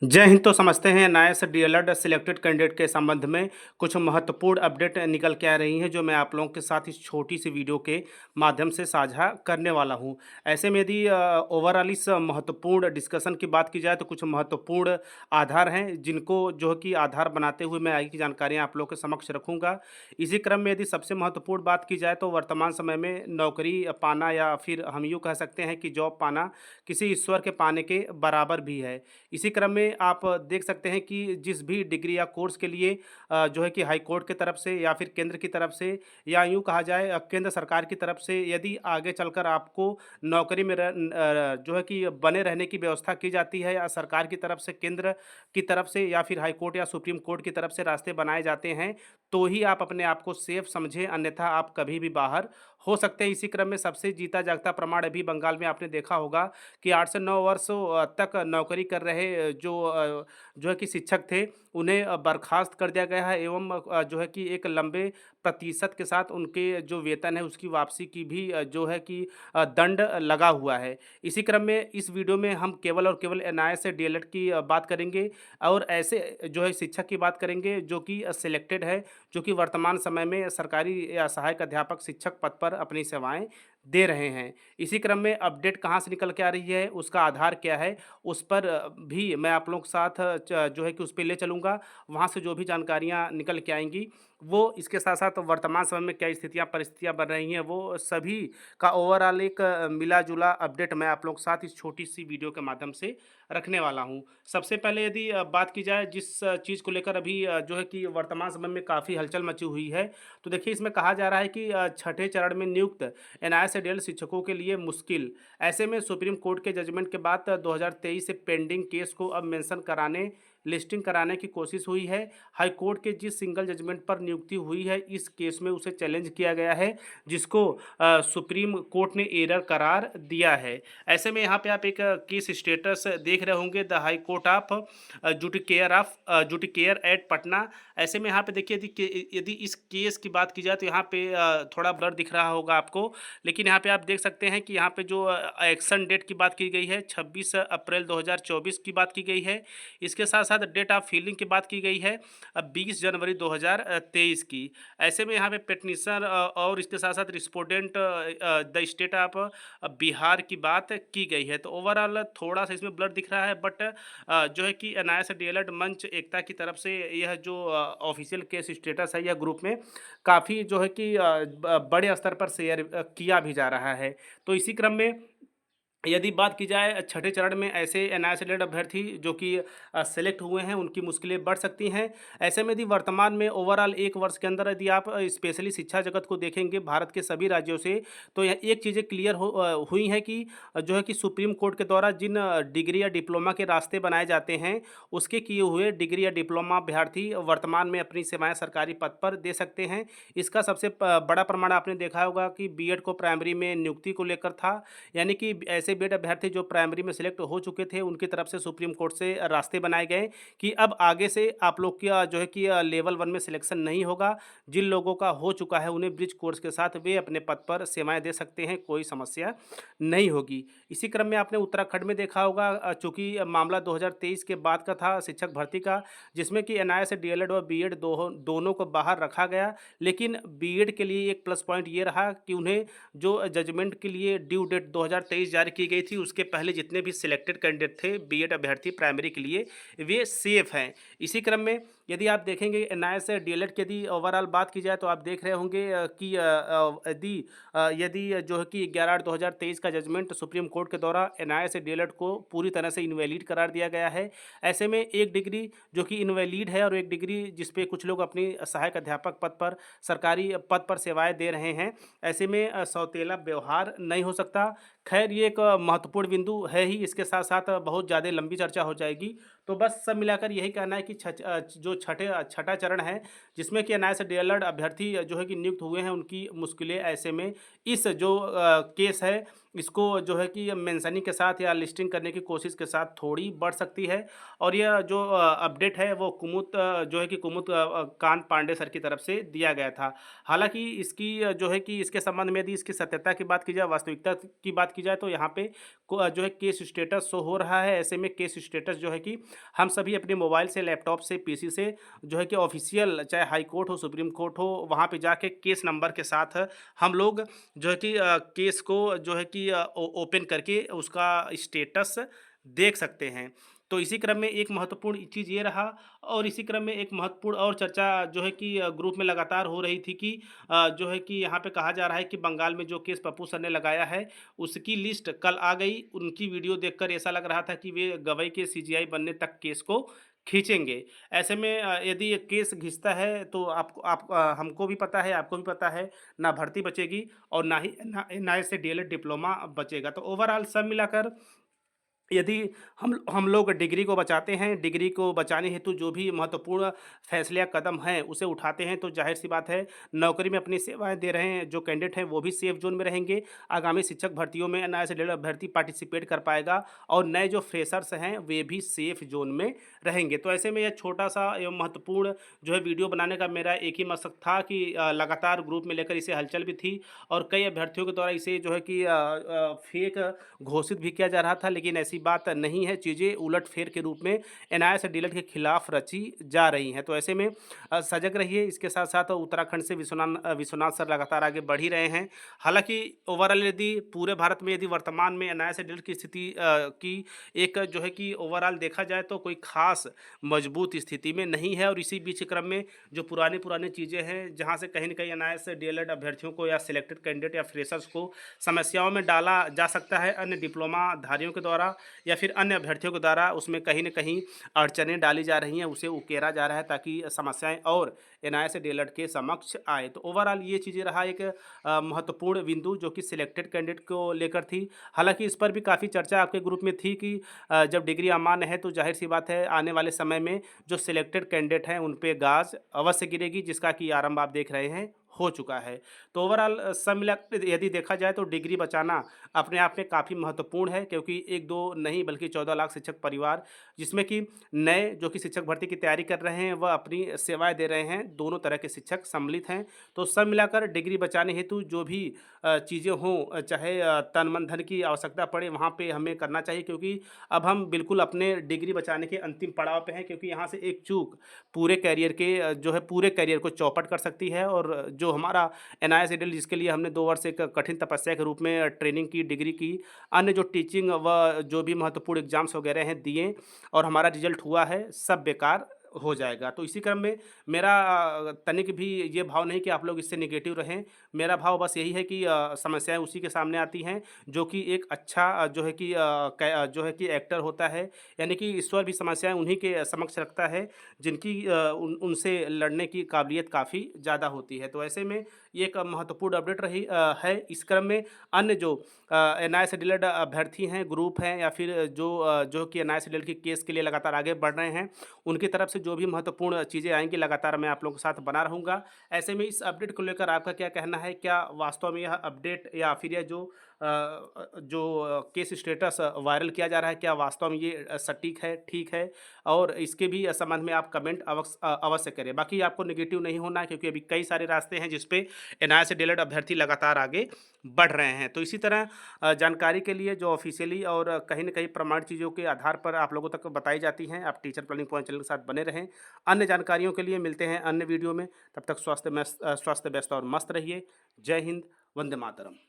जय हिंद। तो समझते हैं एनआईएएस डीएलएड सिलेक्टेड कैंडिडेट के संबंध में कुछ महत्वपूर्ण अपडेट निकल के आ रही हैं, जो मैं आप लोगों के साथ इस छोटी सी वीडियो के माध्यम से साझा करने वाला हूं। ऐसे में यदि ओवरऑल इस महत्वपूर्ण डिस्कशन की बात की जाए तो कुछ महत्वपूर्ण आधार हैं, जिनको जो है कि आधार बनाते हुए मैं आगे की जानकारियाँ आप लोगों के समक्ष रखूँगा। इसी क्रम में यदि सबसे महत्वपूर्ण बात की जाए तो वर्तमान समय में नौकरी पाना, या फिर हम यूँ कह सकते हैं कि जॉब पाना, किसी ईश्वर के पाने के बराबर भी है। इसी क्रम में आप देख सकते हैं कि जिस भी डिग्री या कोर्स के लिए जो है कि हाई कोर्ट की तरफ से या फिर केंद्र की तरफ से, या यूँ कहा जाए केंद्र सरकार की तरफ से, यदि आगे चलकर आपको नौकरी में जो है कि बने रहने की व्यवस्था की जाती है, या सरकार की तरफ से, केंद्र की तरफ से, या फिर हाई कोर्ट या सुप्रीम कोर्ट की तरफ से रास्ते बनाए जाते हैं, तो ही आप अपने आप को सेफ समझें, अन्यथा आप कभी भी बाहर हो सकते हैं। इसी क्रम में सबसे जीता जागता प्रमाण अभी बंगाल में आपने देखा होगा कि 8 से 9 वर्षों तक नौकरी कर रहे जो है कि शिक्षक थे, उन्हें बर्खास्त कर दिया गया है, एवं जो है कि एक लंबे प्रतिशत के साथ उनके जो वेतन है उसकी वापसी की भी जो है कि दंड लगा हुआ है। इसी क्रम में इस वीडियो में हम केवल और केवल एनआईएएस से डीएलएड की बात करेंगे, और ऐसे जो है शिक्षक की बात करेंगे जो कि सिलेक्टेड है, जो कि वर्तमान समय में सरकारी या सहायक अध्यापक शिक्षक पद पर अपनी सेवाएं दे रहे हैं। इसी क्रम में अपडेट कहाँ से निकल के आ रही है, उसका आधार क्या है, उस पर भी मैं आप लोगों के साथ जो है कि उस पे ले चलूँगा। वहाँ से जो भी जानकारियाँ निकल के आएँगी, वो इसके साथ-साथ वर्तमान समय में क्या स्थितियाँ, परिस्थितियाँ बन रही हैं, वो सभी का ओवरऑल एक मिला-जुला अपडेट मैं आप लोगों के साथ इस छोटी-सी वीडियो के माध्यम से रखने वाला हूँ। सबसे पहले यदि बात की जाए जिस चीज़ को लेकर अभी जो है कि वर्तमान समय में काफ़ी हलचल मची हुई है, तो देखिए इसमें कहा जा रहा है कि छठे चरण में नियुक्त एनआईएएस से डीएलएड शिक्षकों के लिए मुश्किल। ऐसे में सुप्रीम कोर्ट के जजमेंट के बाद 2023 से पेंडिंग केस को अब मेंशन कराने, लिस्टिंग कराने की कोशिश हुई है। हाई कोर्ट के जिस सिंगल जजमेंट पर नियुक्ति हुई है, इस केस में उसे चैलेंज किया गया है, जिसको सुप्रीम कोर्ट ने एरर करार दिया है। ऐसे में यहाँ पे आप एक केस स्टेटस देख रहे होंगे, the high court of judicature at Patna. ऐसे में यहाँ पे देखिए, यदि इस केस की बात की जाए तो यहाँ पे थोड़ा ब्लर दिख रहा होगा आपको, लेकिन यहाँ पे आप देख सकते हैं कि यहाँ पे जो एक्शन डेट की बात की गई है 26 अप्रैल 2024 की बात की गई है। इसके साथ साथ डेट ऑफ फिलिंग की बात की गई है 20 जनवरी 2023 की। ऐसे में यहाँ पे पेटनीशनर और इसके साथ साथ respondent the state of Bihar की बात की गई है। तो ओवरऑल थोड़ा सा इसमें ब्लर दिख रहा है, बट जो है कि एनआईएएस डीएलएड मंच एकता की तरफ से यह जो ऑफिशियल केस स्टेटस है, यह ग्रुप में काफ़ी जो है कि बड़े स्तर पर शेयर किया भी जा रहा है। तो इसी क्रम में यदि बात की जाए छठे चरण में ऐसे एनआईएएस रिलेटेड अभ्यर्थी जो कि सेलेक्ट हुए हैं, उनकी मुश्किलें बढ़ सकती हैं। ऐसे में यदि वर्तमान में ओवरऑल 1 वर्ष के अंदर यदि आप स्पेशली शिक्षा जगत को देखेंगे भारत के सभी राज्यों से, तो यह एक चीज़ें क्लियर हुई हैं कि जो है कि सुप्रीम कोर्ट के द्वारा जिन डिग्री या डिप्लोमा के रास्ते बनाए जाते हैं, उसके किए हुए डिग्री या डिप्लोमा अभ्यर्थी वर्तमान में अपनी सेवाएँ सरकारी पद पर दे सकते हैं। इसका सबसे बड़ा प्रमाण आपने देखा होगा कि बीएड को प्राइमरी में नियुक्ति को लेकर था, यानी कि ऐसे बीएड अभ्यर्थी जो प्राइमरी में सिलेक्ट हो चुके थे, उनकी तरफ से सुप्रीम कोर्ट से रास्ते बनाए गए कि अब आगे से आप लोग का जो है कि लेवल 1 में सिलेक्शन नहीं होगा। जिन लोगों का हो चुका है, उन्हें ब्रिज कोर्स के साथ वे अपने पद पर सेवाएं दे सकते हैं, कोई समस्या नहीं होगी। इसी क्रम में आपने उत्तराखंड में देखा होगा, चूंकि मामला 2023 के बाद का था शिक्षक भर्ती का, जिसमें कि एनआईएएस डीएलएड और बीएड दोनों को बाहर रखा गया, लेकिन बीएड के लिए एक प्लस पॉइंट ये रहा कि उन्हें जो जजमेंट के लिए ड्यू डेट 2023 जारी की गई थी, उसके पहले जितने भी सिलेक्टेड कैंडिडेट थे बीएड अभ्यर्थी प्राइमरी के लिए, वे सेफ हैं। इसी क्रम में यदि आप देखेंगे एनआईएएस से डीएलएड की यदि ओवरऑल बात की जाए, तो आप देख रहे होंगे कि यदि जो है कि 11/8/2023 का जजमेंट सुप्रीम कोर्ट के द्वारा एनआईएएस से डीएलएड को पूरी तरह से इनवैलिड करार दिया गया है। ऐसे में एक डिग्री जो कि इनवैलिड है, और एक डिग्री जिसपे कुछ लोग अपनी सहायक अध्यापक पद पर, सरकारी पद पर सेवाएं दे रहे हैं, ऐसे में सौतेला व्यवहार नहीं हो सकता। खैर, ये एक महत्वपूर्ण बिंदु है ही, इसके साथ साथ बहुत ज़्यादा लंबी चर्चा हो जाएगी। तो बस सब मिलाकर यही कहना है कि जो छठा चरण है, जिसमें कि एनआईएएस डीएलएड अभ्यर्थी जो है कि नियुक्त हुए हैं, उनकी मुश्किलें ऐसे में इस जो केस है, इसको जो है कि मेंशनिंग के साथ या लिस्टिंग करने की कोशिश के साथ थोड़ी बढ़ सकती है। और यह जो अपडेट है वो जो है कि कांत पांडे सर की तरफ से दिया गया था। हालाँकि इसकी जो है कि इसके संबंध में यदि इसकी सत्यता की बात की जाए, वास्तविकता की बात की जाए, तो यहाँ पे जो है केस स्टेटस शो हो रहा है। ऐसे में केस स्टेटस जो है कि हम सभी अपने मोबाइल से, लैपटॉप से, पीसी से जो है कि ऑफ़िशियल, चाहे हाई कोर्ट हो, सुप्रीम कोर्ट हो, वहाँ पे जाके केस नंबर के साथ हम लोग जो है कि केस को जो है कि ओपन करके उसका स्टेटस देख सकते हैं। तो इसी क्रम में एक महत्वपूर्ण चीज़ ये रहा, और इसी क्रम में एक महत्वपूर्ण और चर्चा जो है कि ग्रुप में लगातार हो रही थी कि जो है कि यहाँ पे कहा जा रहा है कि बंगाल में जो केस पप्पू सर ने लगाया है, उसकी लिस्ट कल आ गई। उनकी वीडियो देखकर ऐसा लग रहा था कि वे गवई के सीजीआई बनने तक केस को खींचेंगे। ऐसे में यदि ये केस घिसता है तो हमको भी पता है, आपको भी पता है, ना भर्ती बचेगी और ना इससे डीएलएड डिप्लोमा बचेगा। तो ओवरऑल सब मिलाकर यदि हम लोग डिग्री को बचाते हैं, डिग्री को बचाने हेतु जो भी महत्वपूर्ण फैसले या कदम हैं, उसे उठाते हैं, तो ज़ाहिर-सी बात है, नौकरी में अपनी सेवाएँ दे रहे हैं जो कैंडिडेट हैं, वो भी सेफ ज़ोन में रहेंगे। आगामी शिक्षक भर्तियों में नए से डेढ़ अभ्यर्थी पार्टिसिपेट कर पाएगा, और नए जो फ्रेशर्स हैं, वे भी सेफ ज़ोन में रहेंगे। तो ऐसे में यह छोटा-सा एवं महत्वपूर्ण जो है वीडियो बनाने का मेरा एक ही मकसद था कि लगातार ग्रुप में लेकर इसे हलचल भी थी, और कई अभ्यर्थियों के द्वारा इसे जो है कि फेक घोषित भी किया जा रहा था, लेकिन ऐसी बात नहीं है। चीज़ें उलट-फेर के रूप में एनआईए से डीएलएड के खिलाफ रची जा रही हैं। तो ऐसे में सजग रहिए। इसके साथ-साथ उत्तराखंड से विश्वनाथ सर लगातार आगे बढ़ ही रहे हैं। हालाँकि ओवरऑल यदि पूरे भारत में यदि वर्तमान में एनआईए से डीएलएड की स्थिति की एक जो है कि ओवरऑल देखा जाए तो कोई ख़ास मजबूत स्थिति में नहीं है, और इसी बीच क्रम में जो पुरानी-पुरानी चीज़ें हैं, जहाँ से कहीं न कहीं एनआईए से डीएलएड अभ्यर्थियों को या सिलेक्टेड कैंडिडेट या फ्रेशर्स को समस्याओं में डाला जा सकता है अन्य डिप्लोमा धारियों के द्वारा, या फिर अन्य अभ्यर्थियों के द्वारा उसमें कहीं न कहीं अड़चनें डाली जा रही हैं, उसे उकेरा जा रहा है ताकि समस्याएँ और एनआईए से डीएलएड के समक्ष आए। तो ओवरऑल ये चीज़ें रहा एक महत्वपूर्ण बिंदु जो कि सिलेक्टेड कैंडिडेट को लेकर थी। हालाँकि इस पर भी काफ़ी चर्चा आपके ग्रुप में थी कि जब डिग्री अमान्य है तो ज़ाहिर-सी बात है आने वाले समय में जो सिलेक्टेड कैंडिडेट हैं उन पे गाज अवश्य गिरेगी, जिसका कि आरंभ आप देख रहे हैं, हो चुका है। तो ओवरऑल सब मिला के यदि देखा जाए तो डिग्री बचाना अपने आप में काफ़ी महत्वपूर्ण है, क्योंकि 1-2 नहीं बल्कि 14 लाख शिक्षक परिवार, जिसमें कि नए जो कि शिक्षक भर्ती की तैयारी कर रहे हैं, वह अपनी सेवाएँ दे रहे हैं, दोनों तरह के शिक्षक सम्मिलित हैं। तो सब मिलाकर डिग्री बचाने हेतु जो भी चीज़ें हों, चाहे तन मन धन की आवश्यकता पड़े, वहाँ पे हमें करना चाहिए, क्योंकि अब हम बिल्कुल अपने डिग्री बचाने के अंतिम पड़ाव पे हैं, क्योंकि यहाँ से एक चूक पूरे करियर के जो है पूरे करियर को चौपट कर सकती है। और जो हमारा एनआईए से डीएलएड जिसके लिए हमने 2 वर्ष एक कठिन तपस्या के रूप में ट्रेनिंग की, डिग्री की, अन्य जो टीचिंग व जो भी महत्वपूर्ण एग्ज़ाम्स वगैरह हैं दिए, और हमारा रिज़ल्ट हुआ है, सब बेकार हो जाएगा। तो इसी क्रम में मेरा तनिक भी ये भाव नहीं कि आप लोग इससे नेगेटिव रहें। मेरा भाव बस यही है कि समस्याएँ उसी के सामने आती हैं जो कि एक अच्छा जो है कि एक्टर होता है। यानी कि ईश्वर भी समस्याएँ उन्हीं के समक्ष रखता है जिनकी उनसे लड़ने की काबिलियत काफ़ी ज़्यादा होती है। तो ऐसे में ये एक महत्वपूर्ण अपडेट रही है। इस क्रम में अन्य जो एनआईए से डीएलएड अभ्यर्थी हैं, ग्रुप हैं, या फिर जो कि एनआईए से डीएलएड के केस के लिए लगातार आगे बढ़ रहे हैं, उनकी तरफ से जो भी महत्वपूर्ण चीज़ें आएँगी लगातार मैं आप लोगों के साथ बना रहूँगा। ऐसे में इस अपडेट को लेकर आपका क्या कहना है? क्या वास्तव में यह अपडेट या फिर यह जो केस स्टेटस वायरल किया जा रहा है, क्या वास्तव में ये सटीक है, ठीक है? और इसके भी संबंध में आप कमेंट अवश्य करें। बाकी आपको नेगेटिव नहीं होना है, क्योंकि अभी कई सारे रास्ते हैं जिस पे एनआईए से डीएलएड अभ्यर्थी लगातार आगे बढ़ रहे हैं। तो इसी तरह जानकारी के लिए जो ऑफ़िशियली और कहीं न कहीं प्रमाणित चीज़ों के आधार पर आप लोगों तक बताई जाती हैं, आप टीचर प्लानिंग पॉइंट चैनल के साथ बने रहें। अन्य जानकारियों के लिए मिलते हैं अन्य वीडियो में। तब तक स्वस्थ, व्यस्त और मस्त रहिए। जय हिंद, वंदे मातरम।